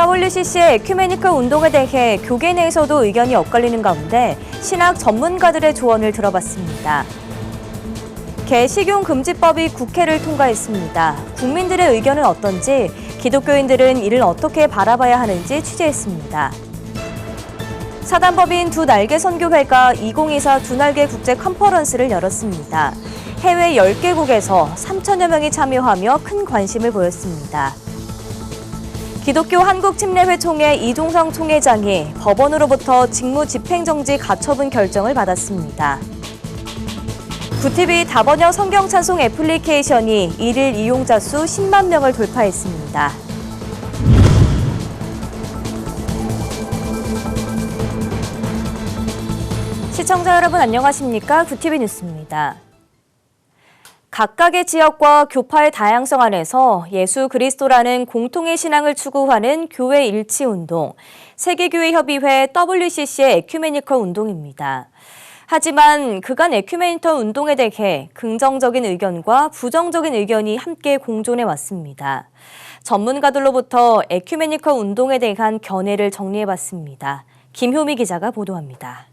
WCC의 에큐메니컬 운동에 대해 교계 내에서도 의견이 엇갈리는 가운데 신학 전문가들의 조언을 들어봤습니다. 개식용 금지법이 국회를 통과했습니다. 국민들의 의견은 어떤지, 기독교인들은 이를 어떻게 바라봐야 하는지 취재했습니다. 사단법인 두 날개 선교회가 2024 두 날개 국제 컨퍼런스를 열었습니다. 해외 10개국에서 3천여 명이 참여하며 큰 관심을 보였습니다. 기독교 한국침례회 총회 이종성 총회장이 법원으로부터 직무 집행정지 가처분 결정을 받았습니다. 구티비 다번역 성경 찬송 애플리케이션이 일일 이용자 수 10만 명을 돌파했습니다. 시청자 여러분 안녕하십니까? 구티비 뉴스입니다. 각각의 지역과 교파의 다양성 안에서 예수 그리스도라는 공통의 신앙을 추구하는 교회 일치운동, 세계교회협의회 WCC의 에큐메니컬 운동입니다. 하지만 그간 에큐메니컬 운동에 대해 긍정적인 의견과 부정적인 의견이 함께 공존해 왔습니다. 전문가들로부터 에큐메니컬 운동에 대한 견해를 정리해봤습니다. 김효미 기자가 보도합니다.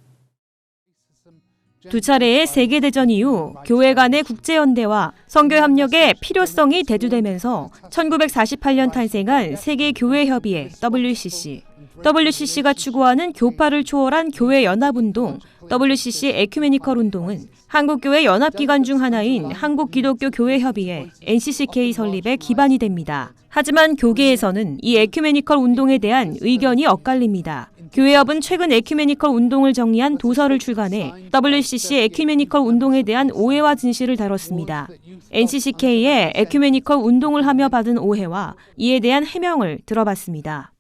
두 차례의 세계대전 이후 교회 간의 국제연대와 선교협력의 필요성이 대두되면서 1948년 탄생한 세계교회협의회 WCC. WCC가 추구하는 교파를 초월한 교회연합운동 WCC 에큐메니컬 운동은 한국교회 연합기관 중 하나인 한국기독교교회협의회 NCCK 설립의 기반이 됩니다. 하지만 교계에서는 이 에큐메니컬 운동에 대한 의견이 엇갈립니다. 교회협은 최근 에큐메니컬 운동을 정리한 도서를 출간해 WCC 에큐메니컬 운동에 대한 오해와 진실을 다뤘습니다. NCCK의 에큐메니컬 운동을 하며 받은 오해와 이에 대한 해명을 들어봤습니다.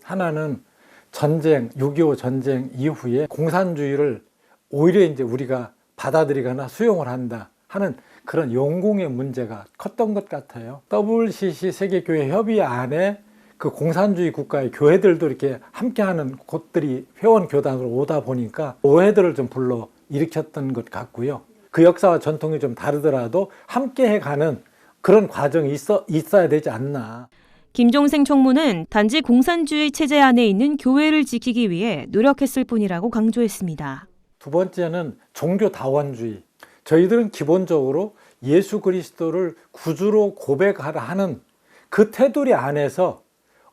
하나는 전쟁, 6.25 전쟁 이후에 공산주의를 오히려 이제 우리가 받아들이거나 수용을 한다 하는 그런 용공의 문제가 컸던 것 같아요. WCC 세계교회 협의회 안에 그 공산주의 국가의 교회들도 이렇게 함께하는 곳들이 회원 교단으로 오다 보니까 오해들을 좀 불러 일으켰던 것 같고요. 그 역사와 전통이 좀 다르더라도 함께해가는 그런 과정이 있어야 되지 않나. 김종생 총무는 단지 공산주의 체제 안에 있는 교회를 지키기 위해 노력했을 뿐이라고 강조했습니다. 두 번째는 종교다원주의. 저희들은 기본적으로 예수 그리스도를 구주로 고백하라 하는 그 테두리 안에서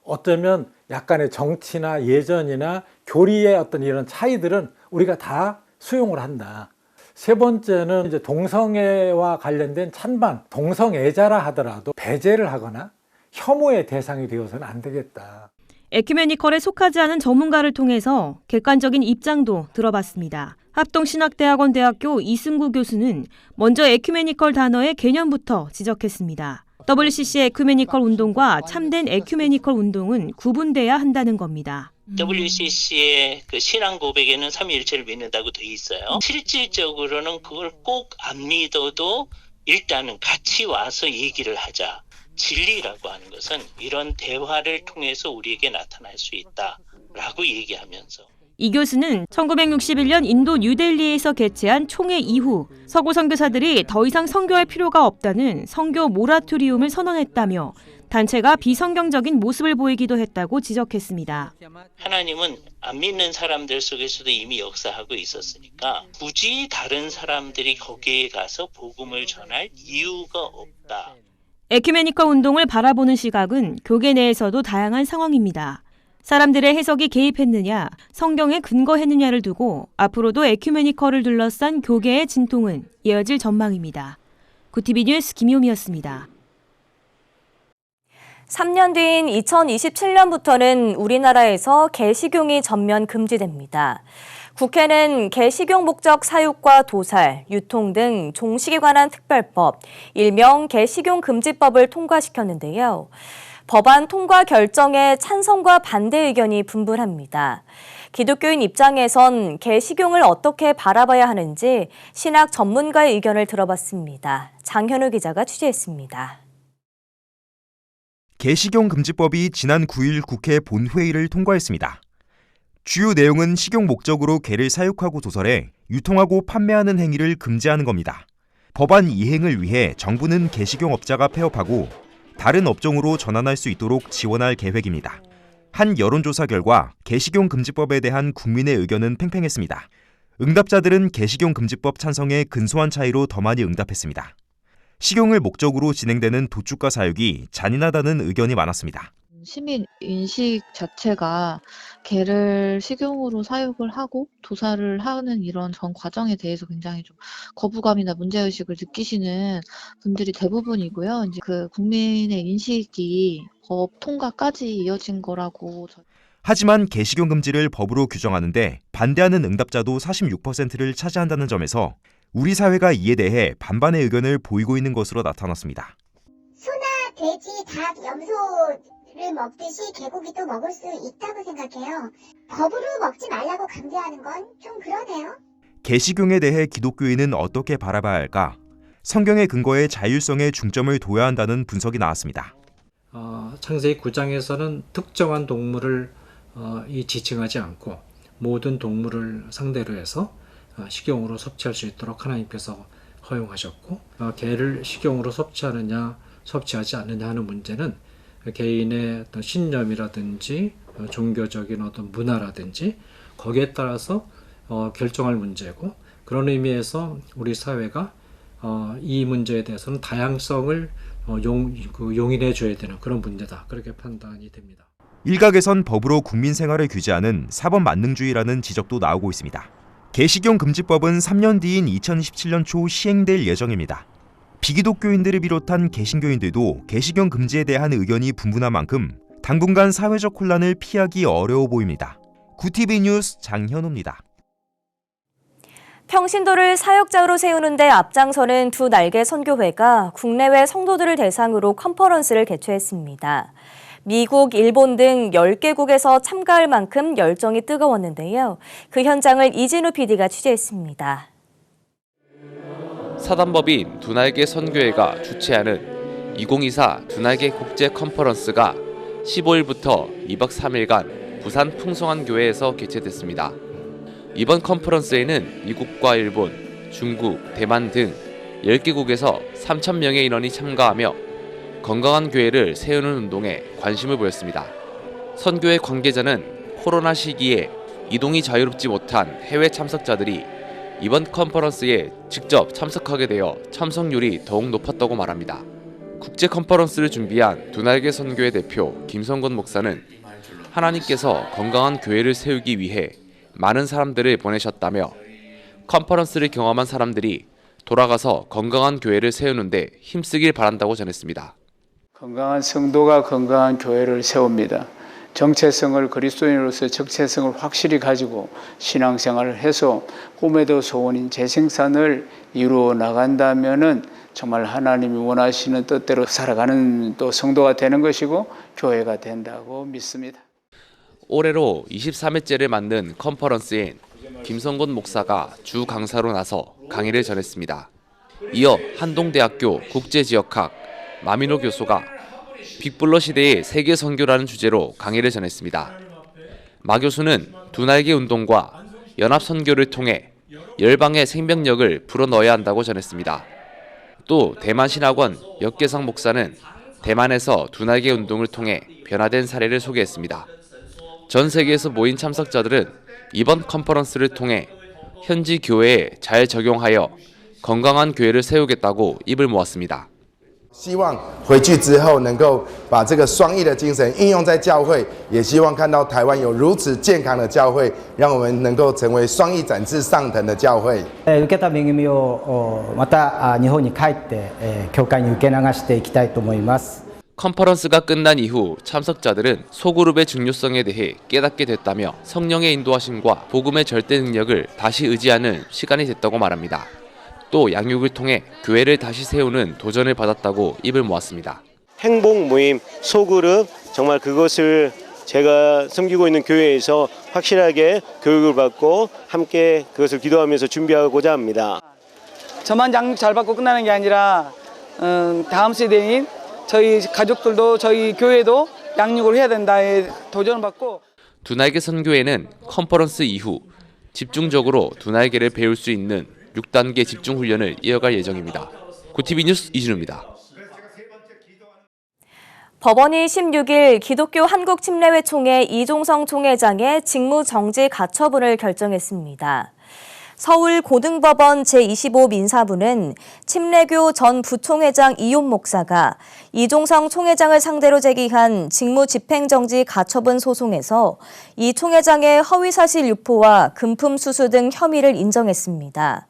어쩌면 약간의 정치나 예전이나 교리의 어떤 이런 차이들은 우리가 다 수용을 한다. 세 번째는 이제 동성애와 관련된 찬반, 동성애자라 하더라도 배제를 하거나 혐오의 대상이 되어서는 안 되겠다. 에큐메니컬에 속하지 않은 전문가를 통해서 객관적인 입장도 들어봤습니다. 합동신학대학원 대학교 이승구 교수는 먼저 에큐메니컬 단어의 개념부터 지적했습니다. WCC 에큐메니컬 운동과 참된 에큐메니컬 운동은 구분돼야 한다는 겁니다. WCC의 그 신앙 고백에는 삼위일체를 믿는다고 돼 있어요. 실질적으로는 그걸 꼭 안 믿어도 일단은 같이 와서 얘기를 하자. 진리라고 하는 것은 이런 대화를 통해서 우리에게 나타날 수 있다라고 얘기하면서 이 교수는 1961년 인도 뉴델리에서 개최한 총회 이후 서구 선교사들이 더 이상 선교할 필요가 없다는 선교 모라토리움을 선언했다며 단체가 비성경적인 모습을 보이기도 했다고 지적했습니다. 하나님은 안 믿는 사람들 속에서도 이미 역사하고 있었으니까 굳이 다른 사람들이 거기에 가서 복음을 전할 이유가 없다. 에큐메니컬 운동을 바라보는 시각은 교계 내에서도 다양한 상황입니다. 사람들의 해석이 개입했느냐, 성경에 근거했느냐를 두고 앞으로도 에큐메니컬을 둘러싼 교계의 진통은 이어질 전망입니다. 구티비 뉴스 김효미였습니다. 3년 뒤인 2027년부터는 우리나라에서 개식용이 전면 금지됩니다. 국회는 개식용 목적 사육과 도살, 유통 등 종식에 관한 특별법, 일명 개식용 금지법을 통과시켰는데요. 법안 통과 결정에 찬성과 반대 의견이 분분합니다. 기독교인 입장에선 개식용을 어떻게 바라봐야 하는지 신학 전문가의 의견을 들어봤습니다. 장현우 기자가 취재했습니다. 개식용 금지법이 지난 9일 국회 본회의를 통과했습니다. 주요 내용은 식용 목적으로 개를 사육하고 도살해 유통하고 판매하는 행위를 금지하는 겁니다. 법안 이행을 위해 정부는 개식용 업자가 폐업하고 다른 업종으로 전환할 수 있도록 지원할 계획입니다. 한 여론조사 결과 개식용 금지법에 대한 국민의 의견은 팽팽했습니다. 응답자들은 개식용 금지법 찬성에 근소한 차이로 더 많이 응답했습니다. 식용을 목적으로 진행되는 도축과 사육이 잔인하다는 의견이 많았습니다. 시민 인식 자체가 개를 식용으로 사육을 하고 도살을 하는 이런 전 과정에 대해서 굉장히 좀 거부감이나 문제의식을 느끼시는 분들이 대부분이고요. 이제 그 국민의 인식이 법 통과까지 이어진 거라고. 하지만 개식용 금지를 법으로 규정하는데 반대하는 응답자도 46%를 차지한다는 점에서 우리 사회가 이에 대해 반반의 의견을 보이고 있는 것으로 나타났습니다. 소나 돼지, 닭, 염소를 먹듯이 개고기도 먹을 수 있다고 생각해요. 법으로 먹지 말라고 강제하는 건 좀 그러네요. 개식용에 대해 기독교인은 어떻게 바라봐야 할까? 성경의 근거에 자율성에 중점을 둬야 한다는 분석이 나왔습니다. 창세기 9장에서는 특정한 동물을 지칭하지 않고 모든 동물을 상대로 해서 식용으로 섭취할 수 있도록 하나님께서 허용하셨고, 개를 식용으로 섭취하느냐 섭취하지 않느냐 하는 문제는 개인의 어떤 신념이라든지 종교적인 어떤 문화라든지 거기에 따라서 결정할 문제고, 그런 의미에서 우리 사회가 이 문제에 대해서는 다양성을 용인해 줘야 되는 그런 문제다, 그렇게 판단이 됩니다. 일각에선 법으로 국민 생활을 규제하는 사법 만능주의라는 지적도 나오고 있습니다. 개식용 금지법은 3년 뒤인 2027년 초 시행될 예정입니다. 비기독교인들을 비롯한 개신교인들도 개식용 금지에 대한 의견이 분분한 만큼 당분간 사회적 혼란을 피하기 어려워 보입니다. 구TV 뉴스 장현우입니다. 평신도를 사역자로 세우는 데 앞장서는 두 날개 선교회가 국내외 성도들을 대상으로 컨퍼런스를 개최했습니다. 미국, 일본 등 10개국에서 참가할 만큼 열정이 뜨거웠는데요. 그 현장을 이진우 PD가 취재했습니다. 사단법인 두날개 선교회가 주최하는 2024 두날개 국제 컨퍼런스가 15일부터 2박 3일간 부산 풍성한교회에서 개최됐습니다. 이번 컨퍼런스에는 미국과 일본, 중국, 대만 등 10개국에서 3,000명의 인원이 참가하며 건강한 교회를 세우는 운동에 관심을 보였습니다. 선교회 관계자는 코로나 시기에 이동이 자유롭지 못한 해외 참석자들이 이번 컨퍼런스에 직접 참석하게 되어 참석률이 더욱 높았다고 말합니다. 국제 컨퍼런스를 준비한 두날개 선교회 대표 김성건 목사는 하나님께서 건강한 교회를 세우기 위해 많은 사람들을 보내셨다며 컨퍼런스를 경험한 사람들이 돌아가서 건강한 교회를 세우는데 힘쓰길 바란다고 전했습니다. 건강한 성도가 건강한 교회를 세웁니다. 정체성을 그리스도인으로서 정체성을 확실히 가지고 신앙생활을 해서 꿈에도 소원인 재생산을 이루어 나간다면은 정말 하나님이 원하시는 뜻대로 살아가는 또 성도가 되는 것이고 교회가 된다고 믿습니다. 올해로 23회째를 맞는 컨퍼런스엔 김성곤 목사가 주 강사로 나서 강의를 전했습니다. 이어 한동대학교 국제지역학 마민호 교수가 빅블러 시대의 세계 선교라는 주제로 강의를 전했습니다. 마 교수는 두날개 운동과 연합 선교를 통해 열방의 생명력을 불어넣어야 한다고 전했습니다. 또 대만 신학원 역계상 목사는 대만에서 두날개 운동을 통해 변화된 사례를 소개했습니다. 전 세계에서 모인 참석자들은 이번 컨퍼런스를 통해 현지 교회에 잘 적용하여 건강한 교회를 세우겠다고 입을 모았습니다. 希望回去之后能够把这个双义的精神应用在教会，也希望看到台湾有如此健康的教会，让我们能够成为双义展翅上腾的教会。受けた恵みをまた日本に帰って教会に受け流していきたいと思います。 컨퍼런스가 끝난 이후 참석자들은 소그룹의 중요성에 대해 깨닫게 됐다며 성령의 인도하심과 복음의 절대 능력을 다시 의지하는 시간이 됐다고 말합니다. 또 양육을 통해 교회를 다시 세우는 도전을 받았다고 입을 모았습니다. 행복 모임, 소그룹, 정말 그것을 제가 섬기고 있는 교회에서 확실하게 교육을 받고 함께 그것을 기도하면서 준비하고자 합니다. 저만 양육 잘 받고 끝나는 게 아니라 다음 세대인 저희 가족들도 저희 교회도 양육을 해야 된다에 도전을 받고. 두날개 선교회는 컨퍼런스 이후 집중적으로 두날개를 배울 수 있는 6단계 집중 훈련을 이어갈 예정입니다. 구TV 뉴스 이진우입니다. 법원이 16일 기독교 한국침례회 총회 이종성 총회장의 직무정지 가처분을 결정했습니다. 서울고등법원 제25 민사부는 침례교 전 부총회장 이용 목사가 이종성 총회장을 상대로 제기한 직무집행정지 가처분 소송에서 이 총회장의 허위사실 유포와 금품 수수 등 혐의를 인정했습니다.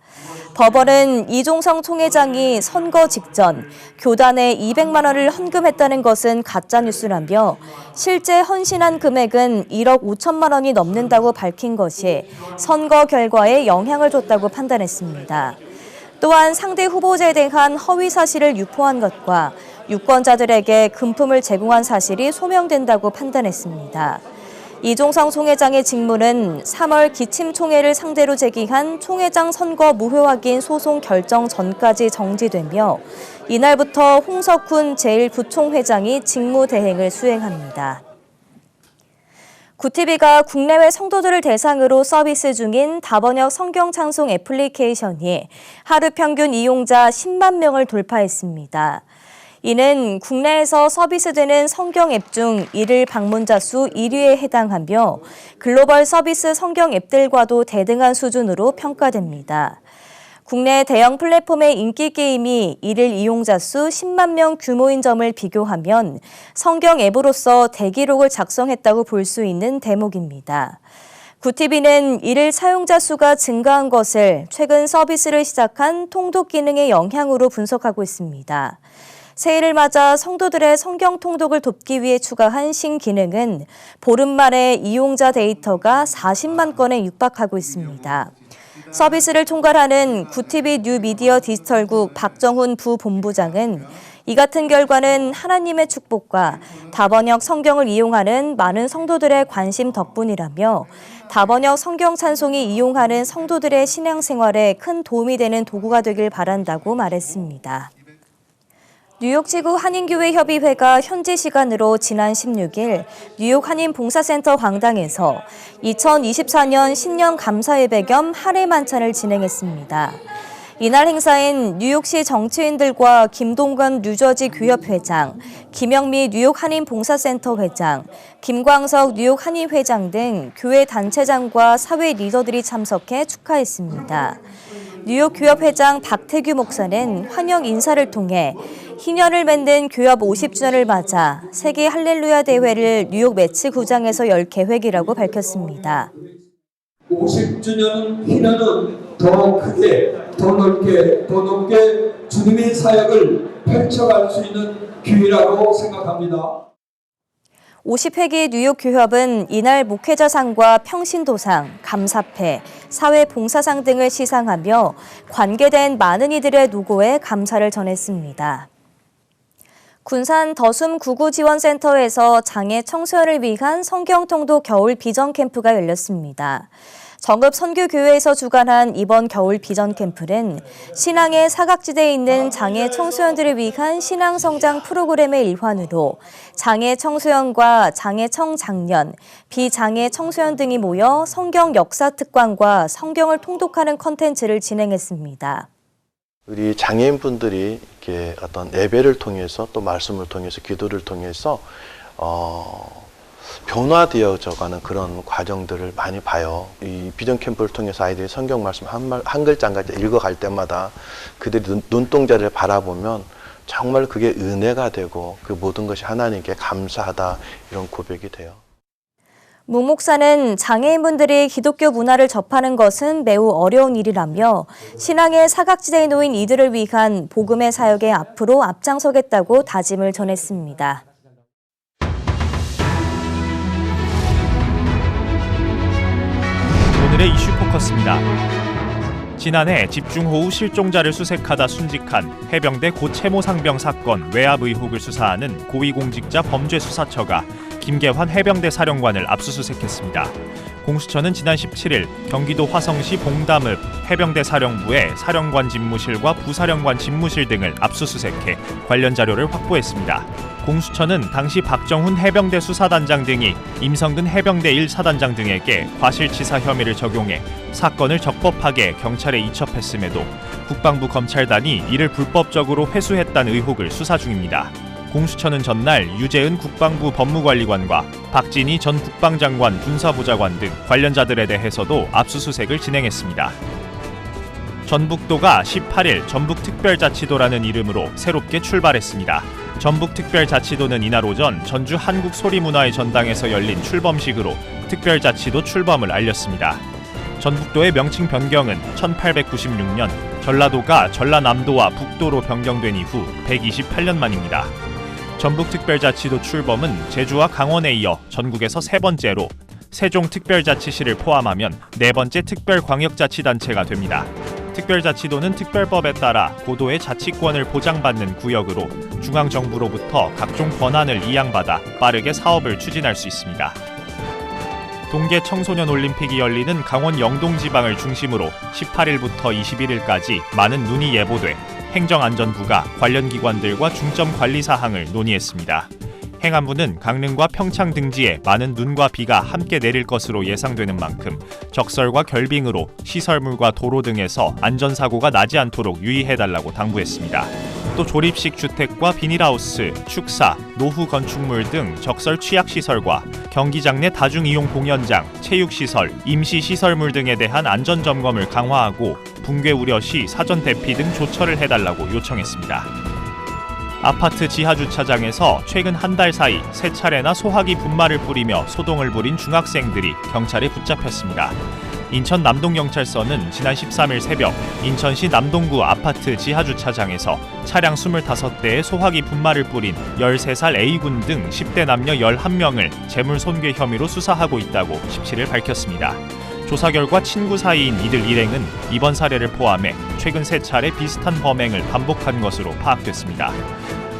법원은 이종성 총회장이 선거 직전 교단에 200만 원을 헌금했다는 것은 가짜뉴스라며 실제 헌신한 금액은 1억 5천만 원이 넘는다고 밝힌 것이 선거 결과에 영향을 줬다고 판단했습니다. 또한 상대 후보자에 대한 허위 사실을 유포한 것과 유권자들에게 금품을 제공한 사실이 소명된다고 판단했습니다. 이종성 총회장의 직무는 3월 기침총회를 상대로 제기한 총회장 선거 무효 확인 소송 결정 전까지 정지되며 이날부터 홍석훈 제1부총회장이 직무 대행을 수행합니다. 구티비가 국내외 성도들을 대상으로 서비스 중인 다번역 성경 찬송 애플리케이션이 하루 평균 이용자 10만 명을 돌파했습니다. 이는 국내에서 서비스되는 성경 앱 중 일일 방문자 수 1위에 해당하며 글로벌 서비스 성경 앱들과도 대등한 수준으로 평가됩니다. 국내 대형 플랫폼의 인기 게임이 일일 이용자 수 10만 명 규모인 점을 비교하면 성경 앱으로서 대기록을 작성했다고 볼 수 있는 대목입니다. 구티비는 일일 사용자 수가 증가한 것을 최근 서비스를 시작한 통독 기능의 영향으로 분석하고 있습니다. 새해를 맞아 성도들의 성경 통독을 돕기 위해 추가한 신기능은 보름 만에 이용자 데이터가 40만 건에 육박하고 있습니다. 서비스를 총괄하는 구티비 뉴미디어 디지털국 박정훈 부본부장은 이 같은 결과는 하나님의 축복과 다번역 성경을 이용하는 많은 성도들의 관심 덕분이라며 다번역 성경 찬송이 이용하는 성도들의 신앙생활에 큰 도움이 되는 도구가 되길 바란다고 말했습니다. 뉴욕지구 한인교회협의회가 현지 시간으로 지난 16일 뉴욕 한인봉사센터 광당에서 2024년 신년 감사예배 겸 할애 만찬을 진행했습니다. 이날 행사엔 뉴욕시 정치인들과 김동건 뉴저지 교협 회장, 김영미 뉴욕 한인봉사센터 회장, 김광석 뉴욕 한인 회장 등 교회 단체장과 사회 리더들이 참석해 축하했습니다. 뉴욕 교협 회장 박태규 목사는 환영 인사를 통해 희년을 맺는 교협 50주년을 맞아 세계 할렐루야 대회를 뉴욕 매치구장에서 열 계획이라고 밝혔습니다. 50주년 희년은 더 크게, 더 넓게, 더 높게 주님의 사역을 펼쳐갈 수 있는 기회라고 생각합니다. 50회기 뉴욕 교협은 이날 목회자상과 평신도상, 감사패, 사회봉사상 등을 시상하며 관계된 많은 이들의 노고에 감사를 전했습니다. 군산 더숨 구구지원센터에서 장애 청소년을 위한 성경통독 겨울 비전 캠프가 열렸습니다. 정읍 선교교회에서 주관한 이번 겨울 비전 캠프는 신앙의 사각지대에 있는 장애 청소년들을 위한 신앙성장 프로그램의 일환으로 장애 청소년과 장애 청장년, 비장애 청소년 등이 모여 성경 역사 특강과 성경을 통독하는 컨텐츠를 진행했습니다. 우리 장애인분들이 이렇게 어떤 예배를 통해서 또 말씀을 통해서 기도를 통해서 변화되어져가는 그런 과정들을 많이 봐요. 이 비전 캠프를 통해서 아이들이 성경 말씀 한 글자 한 글자 읽어갈 때마다 그들이 눈동자를 바라보면 정말 그게 은혜가 되고 그 모든 것이 하나님께 감사하다 이런 고백이 돼요. 문 목사는 장애인분들이 기독교 문화를 접하는 것은 매우 어려운 일이라며 신앙의 사각지대에 놓인 이들을 위한 복음의 사역에 앞으로 앞장서겠다고 다짐을 전했습니다. 오늘의 이슈 포커스입니다. 지난해 집중호우 실종자를 수색하다 순직한 해병대 고 채모 상병 사건 외압 의혹을 수사하는 고위공직자 범죄수사처가 김계환 해병대 사령관을 압수수색했습니다. 공수처는 지난 17일 경기도 화성시 봉담읍 해병대 사령부의 사령관 집무실과 부사령관 집무실 등을 압수수색해 관련 자료를 확보했습니다. 공수처는 당시 박정훈 해병대 수사단장 등이 임성근 해병대 1사단장 등에게 과실치사 혐의를 적용해 사건을 적법하게 경찰에 이첩했음에도 국방부 검찰단이 이를 불법적으로 회수했다는 의혹을 수사 중입니다. 공수처는 전날 유재은 국방부 법무관리관과 박진희 전 국방장관 군사보좌관 등 관련자들에 대해서도 압수수색을 진행했습니다. 전북도가 18일 전북특별자치도라는 이름으로 새롭게 출발했습니다. 전북특별자치도는 이날 오전 전주 한국소리문화의 전당에서 열린 출범식으로 특별자치도 출범을 알렸습니다. 전북도의 명칭 변경은 1896년 전라도가 전라남도와 북도로 변경된 이후 128년 만입니다. 전북특별자치도 출범은 제주와 강원에 이어 전국에서 세 번째로 세종특별자치시를 포함하면 네 번째 특별광역자치단체가 됩니다. 특별자치도는 특별법에 따라 고도의 자치권을 보장받는 구역으로 중앙정부로부터 각종 권한을 이양받아 빠르게 사업을 추진할 수 있습니다. 동계 청소년 올림픽이 열리는 강원 영동지방을 중심으로 18일부터 21일까지 많은 눈이 예보돼 행정안전부가 관련 기관들과 중점 관리 사항을 논의했습니다. 행안부는 강릉과 평창 등지에 많은 눈과 비가 함께 내릴 것으로 예상되는 만큼 적설과 결빙으로 시설물과 도로 등에서 안전사고가 나지 않도록 유의해달라고 당부했습니다. 또 조립식 주택과 비닐하우스, 축사, 노후 건축물 등 적설 취약시설과 경기장 내 다중이용 공연장, 체육시설, 임시시설물 등에 대한 안전점검을 강화하고 붕괴 우려 시 사전 대피 등 조처를 해달라고 요청했습니다. 아파트 지하주차장에서 최근 한 달 사이 3차례나 소화기 분말을 뿌리며 소동을 부린 중학생들이 경찰에 붙잡혔습니다. 인천 남동경찰서는 지난 13일 새벽 인천시 남동구 아파트 지하주차장에서 차량 25대에 소화기 분말을 뿌린 13살 A군 등 10대 남녀 11명을 재물손괴 혐의로 수사하고 있다고 17일 밝혔습니다. 조사 결과 친구 사이인 이들 일행은 이번 사례를 포함해 최근 3차례 비슷한 범행을 반복한 것으로 파악됐습니다.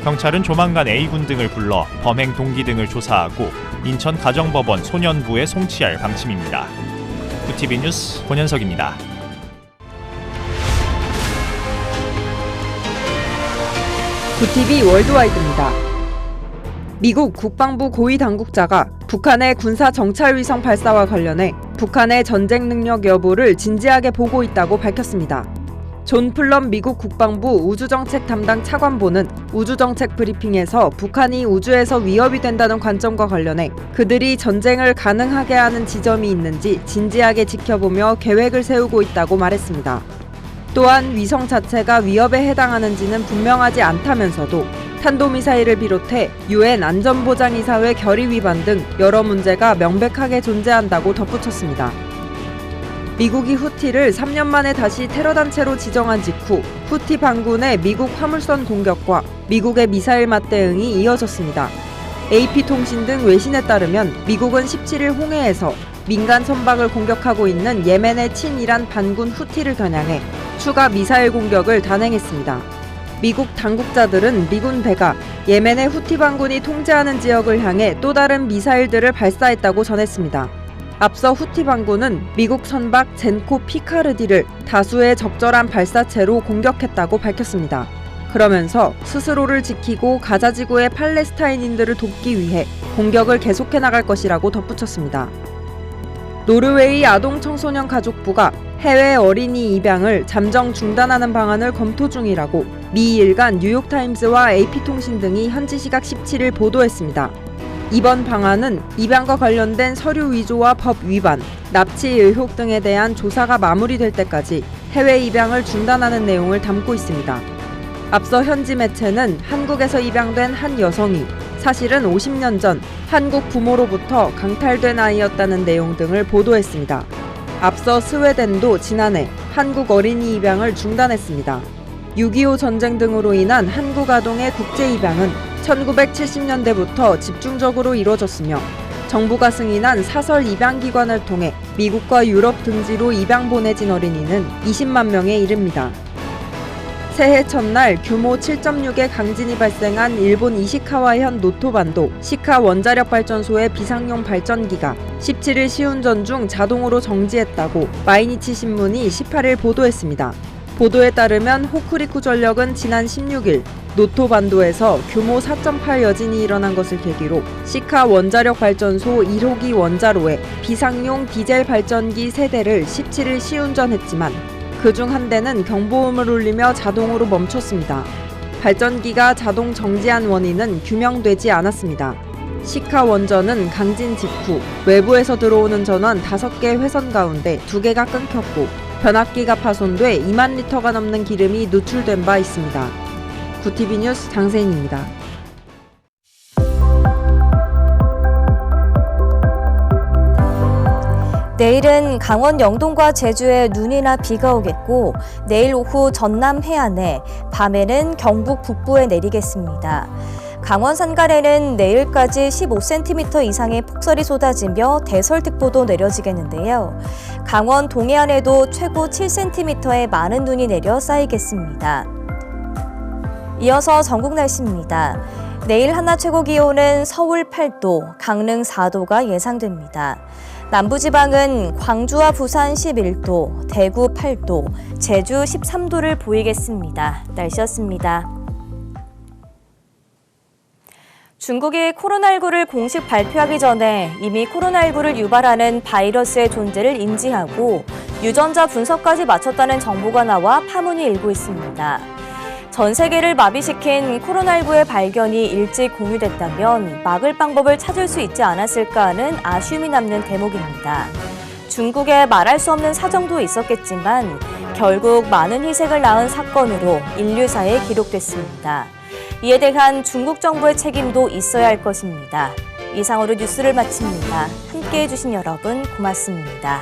경찰은 조만간 A군 등을 불러 범행 동기 등을 조사하고 인천가정법원 소년부에 송치할 방침입니다. 구TV 뉴스 권현석입니다. 구TV 월드와이드입니다. 미국 국방부 고위 당국자가 북한의 군사 정찰 위성 발사와 관련해 북한의 전쟁 능력 여부를 진지하게 보고 있다고 밝혔습니다. 존 플럼 미국 국방부 우주정책 담당 차관보는 우주정책 브리핑에서 북한이 우주에서 위협이 된다는 관점과 관련해 그들이 전쟁을 가능하게 하는 지점이 있는지 진지하게 지켜보며 계획을 세우고 있다고 말했습니다. 또한 위성 자체가 위협에 해당하는지는 분명하지 않다면서도 탄도미사일을 비롯해 UN 안전보장이사회 결의 위반 등 여러 문제가 명백하게 존재한다고 덧붙였습니다. 미국이 후티를 3년 만에 다시 테러단체로 지정한 직후 후티 반군의 미국 화물선 공격과 미국의 미사일 맞대응이 이어졌습니다. AP통신 등 외신에 따르면 미국은 17일 홍해에서 민간 선박을 공격하고 있는 예멘의 친이란 반군 후티를 겨냥해 추가 미사일 공격을 단행했습니다. 미국 당국자들은 미군 배가 예멘의 후티 반군이 통제하는 지역을 향해 또 다른 미사일들을 발사했다고 전했습니다. 앞서 후티 반군은 미국 선박 젠코 피카르디를 다수의 적절한 발사체로 공격했다고 밝혔습니다. 그러면서 스스로를 지키고 가자 지구의 팔레스타인인들을 돕기 위해 공격을 계속해 나갈 것이라고 덧붙였습니다. 노르웨이 아동 청소년 가족부가 해외 어린이 입양을 잠정 중단하는 방안을 검토 중이라고 미 일간 뉴욕타임스와 AP통신 등이 현지 시각 17일 보도했습니다. 이번 방안은 입양과 관련된 서류 위조와 법 위반, 납치 의혹 등에 대한 조사가 마무리될 때까지 해외 입양을 중단하는 내용을 담고 있습니다. 앞서 현지 매체는 한국에서 입양된 한 여성이 사실은 50년 전 한국 부모로부터 강탈된 아이였다는 내용 등을 보도했습니다. 앞서 스웨덴도 지난해 한국 어린이 입양을 중단했습니다. 6.25 전쟁 등으로 인한 한국 아동의 국제 입양은 1970년대부터 집중적으로 이뤄졌으며 정부가 승인한 사설 입양기관을 통해 미국과 유럽 등지로 입양 보내진 어린이는 20만 명에 이릅니다. 새해 첫날 규모 7.6의 강진이 발생한 일본 이시카와현 노토반도 시카 원자력 발전소의 비상용 발전기가 17일 시운전 중 자동으로 정지했다고 마이니치 신문이 18일 보도했습니다. 보도에 따르면 호쿠리쿠 전력은 지난 16일 노토반도에서 규모 4.8 여진이 일어난 것을 계기로 시카 원자력 발전소 1호기 원자로에 비상용 디젤 발전기 3대를 17일 시운전했지만 그중 한 대는 경보음을 울리며 자동으로 멈췄습니다. 발전기가 자동 정지한 원인은 규명되지 않았습니다. 시카 원전은 강진 직후 외부에서 들어오는 전원 5개 회선 가운데 2개가 끊겼고 변압기가 파손돼 2만 리터가 넘는 기름이 누출된 바 있습니다. 구티비 뉴스 장세인입니다. 내일은 강원 영동과 제주에 눈이나 비가 오겠고 내일 오후 전남 해안에, 밤에는 경북 북부에 내리겠습니다. 강원 산간에는 내일까지 15cm 이상의 폭설이 쏟아지며 대설특보도 내려지겠는데요. 강원 동해안에도 최고 7cm의 많은 눈이 내려 쌓이겠습니다. 이어서 전국 날씨입니다. 내일 한낮 최고 기온은 서울 8도, 강릉 4도가 예상됩니다. 남부지방은 광주와 부산 11도, 대구 8도, 제주 13도를 보이겠습니다. 날씨였습니다. 중국이 코로나19를 공식 발표하기 전에 이미 코로나19를 유발하는 바이러스의 존재를 인지하고 유전자 분석까지 마쳤다는 정보가 나와 파문이 일고 있습니다. 전 세계를 마비시킨 코로나19의 발견이 일찍 공유됐다면 막을 방법을 찾을 수 있지 않았을까 하는 아쉬움이 남는 대목입니다. 중국에 말할 수 없는 사정도 있었겠지만 결국 많은 희생을 낳은 사건으로 인류사에 기록됐습니다. 이에 대한 중국 정부의 책임도 있어야 할 것입니다. 이상으로 뉴스를 마칩니다. 함께해 주신 여러분 고맙습니다.